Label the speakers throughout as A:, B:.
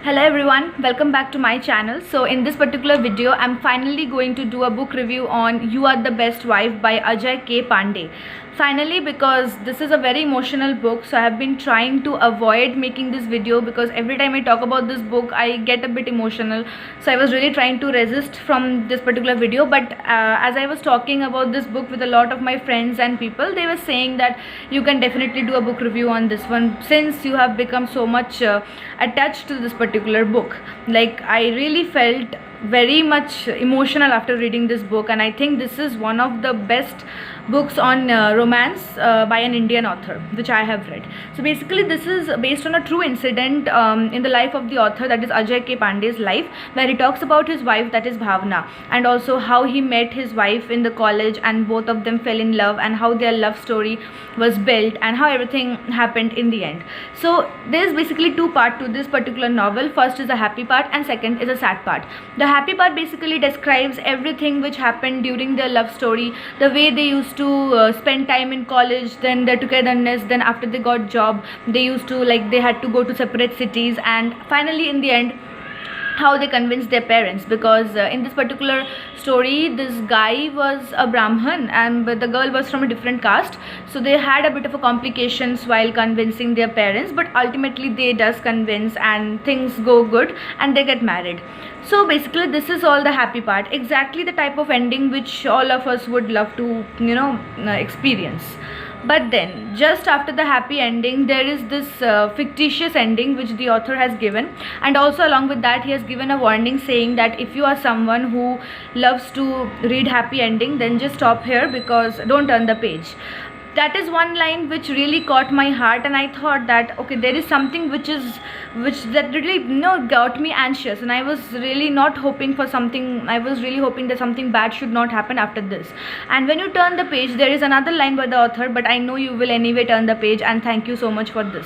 A: Hello everyone, welcome back to my channel. So in this particular video, I'm finally going to do a book review on You Are the Best Wife by Ajay K. Pandey. Finally, because this is a very emotional book, so I have been trying to avoid making this video because every time I talk about this book, I get a bit emotional. So I was really trying to resist from this particular video. But as I was talking about this book with a lot of my friends and people, they were saying that you can definitely do a book review on this one since you have become so much attached to this particular book. Like, I really felt very much emotional after reading this book, and I think this is one of the best books on romance by an Indian author which I have read. So basically this is based on a true incident in the life of the author, that is Ajay K. Pandey's life, where he talks about his wife, that is Bhavna, and also how he met his wife in the college and both of them fell in love, and how their love story was built and how everything happened in the end. So there is basically two parts to this particular novel. First is the happy part and second is a sad part. The happy part basically describes everything which happened during their love story, the way they used to spend time in college, then their togetherness, then after they got job they used to, like, they had to go to separate cities, and finally in the end how they convinced their parents, because in this particular story this guy was a Brahmin and the girl was from a different caste, so they had a bit of a complications while convincing their parents, but ultimately they does convince and things go good and they get married. So basically this is all the happy part, exactly the type of ending which all of us would love to experience. But then just after the happy ending there is this fictitious ending which the author has given, and also along with that he has given a warning saying that if you are someone who loves to read happy ending, then just stop here because don't turn the page. That is one line which really caught my heart, and I thought that okay, there is something which that really got me anxious, and I was really not hoping for something. I was really hoping that something bad should not happen after this. And when you turn the page, there is another line by the author, but I know you will anyway turn the page, and thank you so much for this.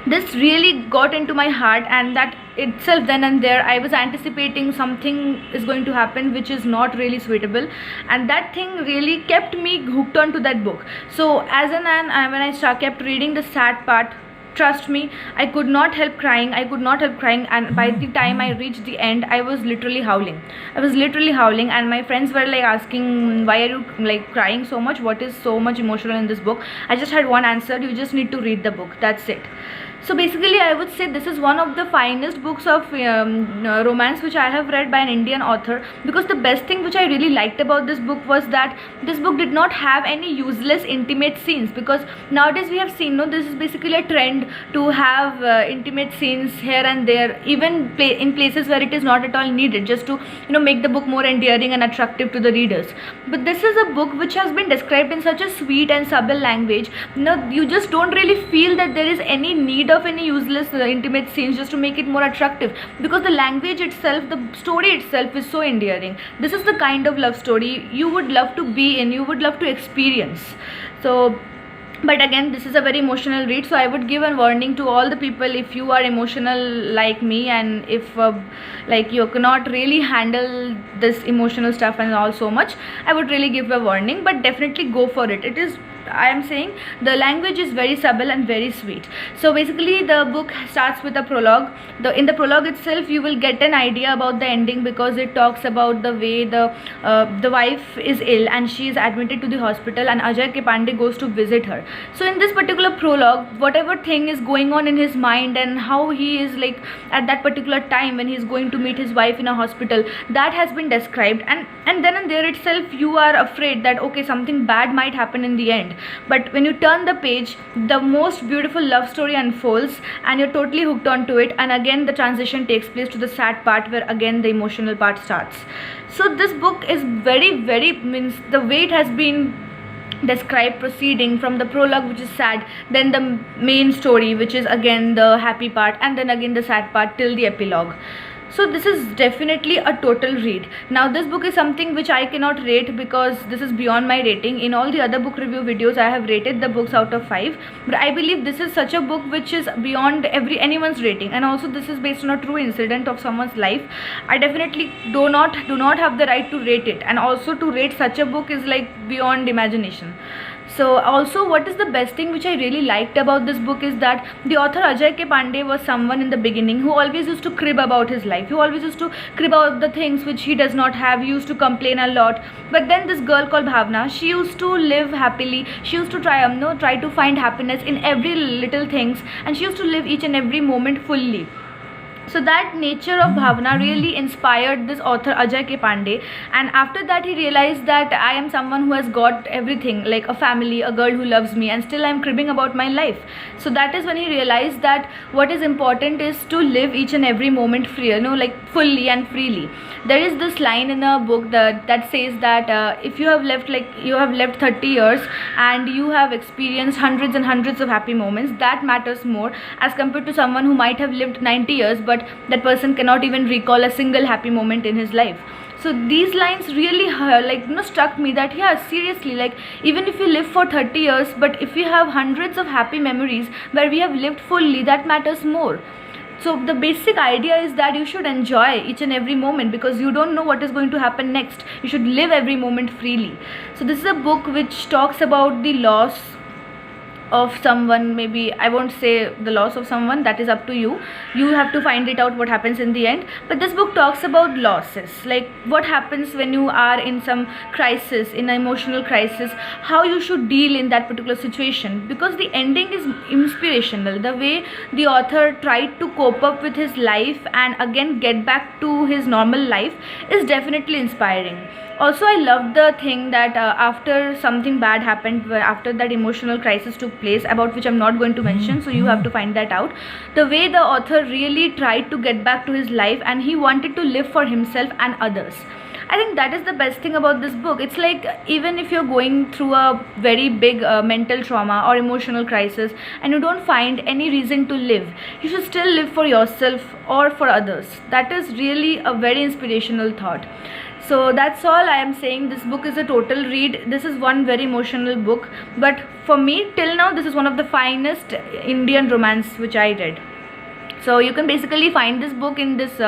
A: This really got into my heart, and that itself, then and there I was anticipating something is going to happen which is not really suitable, and that thing really kept me hooked on to that book. So as when I kept reading the sad part, trust me, I could not help crying. And by the time I reached the end, I was literally howling. And my friends were like asking, why are you like crying so much, what is so much emotional in this book? I just had one answer: you just need to read the book, that's it. So basically I would say this is one of the finest books of romance which I have read by an Indian author, because the best thing which I really liked about this book was that this book did not have any useless intimate scenes, because nowadays we have seen, this is basically a trend to have intimate scenes here and there, even in places where it is not at all needed, just to make the book more endearing and attractive to the readers. But this is a book which has been described in such a sweet and subtle language. You just don't really feel that there is any need of any useless intimate scenes just to make it more attractive, because the language itself, the story itself is so endearing. This is the kind of love story you would love to be in, you would love to experience. So, but again, this is a very emotional read, so I would give a warning to all the people. If you are emotional like me, and if like you cannot really handle this emotional stuff and all so much, I would really give a warning. But definitely go for it. It is, I am saying, the language is very subtle and very sweet. So basically the book starts with a prologue. In the prologue itself you will get an idea about the ending, because it talks about the way the wife is ill and she is admitted to the hospital, and Ajay K. Pandey goes to visit her. So in this particular prologue, whatever thing is going on in his mind and how he is like at that particular time when he is going to meet his wife in a hospital, that has been described, and then and there itself you are afraid that okay, something bad might happen in the end. But when you turn the page, the most beautiful love story unfolds and you're totally hooked onto it, and again the transition takes place to the sad part, where again the emotional part starts. So this book is very, very, means the way it has been described, proceeding from the prologue which is sad, then the main story which is again the happy part, and then again the sad part till the epilogue. So this is definitely a total read. Now this book is something which I cannot rate because this is beyond my rating. In all the other book review videos I have rated the books out of 5, but I believe this is such a book which is beyond anyone's rating, and also this is based on a true incident of someone's life. I definitely do not have the right to rate it, and also to rate such a book is like beyond imagination. So also, what is the best thing which I really liked about this book is that the author Ajay K. Pandey was someone in the beginning who always used to crib about his life. He always used to crib about the things which he does not have. He used to complain a lot. But then this girl called Bhavna, she used to live happily. She used to try to find happiness in every little things, and she used to live each and every moment fully. So that nature of Bhavna really inspired this author Ajay K. Pandey, and after that he realized that I am someone who has got everything, like a family, a girl who loves me, and still I am cribbing about my life. So that is when he realized that what is important is to live each and every moment free, like fully and freely. There is this line in a book that says that if you have left 30 years and you have experienced hundreds and hundreds of happy moments, that matters more as compared to someone who might have lived 90 years but that person cannot even recall a single happy moment in his life. So these lines really struck me that seriously, like even if you live for 30 years, but if you have hundreds of happy memories where we have lived fully, that matters more. So the basic idea is that you should enjoy each and every moment because you don't know what is going to happen next. You should live every moment freely. So this is a book which talks about the loss of someone. Maybe I won't say the loss of someone, that is up to you. You have to find it out what happens in the end. But this book talks about losses, like what happens when you are in some crisis, in an emotional crisis, how you should deal in that particular situation, because the ending is inspirational. The way the author tried to cope up with his life and again get back to his normal life is definitely inspiring. Also, I loved the thing that after something bad happened, after that emotional crisis took place, about which I'm not going to mention, so you have to find that out. The way the author really tried to get back to his life and he wanted to live for himself and others. I think that is the best thing about this book. It's like even if you're going through a very big mental trauma or emotional crisis and you don't find any reason to live, you should still live for yourself or for others. That is really a very inspirational thought. So that's all I am saying. This book is a total read. This is one very emotional book, but for me till now this is one of the finest Indian romance which I read. So you can basically find this book in this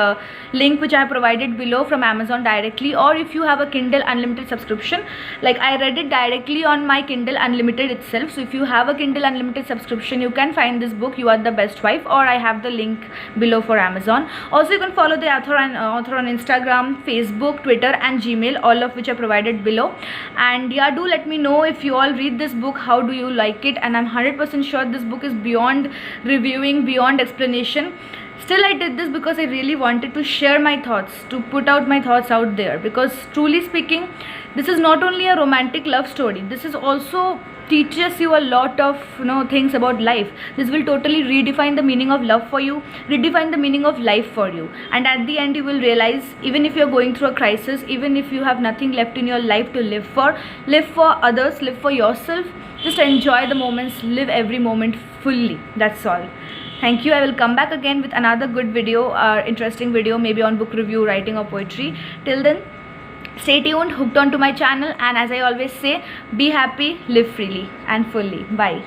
A: link which I have provided below from Amazon directly, or if you have a Kindle Unlimited subscription, like I read it directly on my Kindle Unlimited itself. So if you have a Kindle Unlimited subscription, you can find this book, You Are the Best Wife, or I have the link below for Amazon. Also, you can follow the author on Instagram, Facebook, Twitter and Gmail, all of which are provided below. And yeah, do let me know if you all read this book, how do you like it? And I'm 100% sure this book is beyond reviewing, beyond explanation. Still, I did this because I really wanted to share my thoughts, to put out my thoughts out there, because truly speaking, this is not only a romantic love story, this is also teaches you a lot of things about life. This will totally redefine the meaning of love for you, redefine the meaning of life for you, and at the end you will realize, even if you're going through a crisis, even if you have nothing left in your life to live for others, live for yourself. Just enjoy the moments, live every moment fully. That's all. Thank you. I will come back again with another good video, interesting video, maybe on book review, writing or poetry. Till then, stay tuned, hooked on to my channel, and as I always say, be happy, live freely and fully. Bye.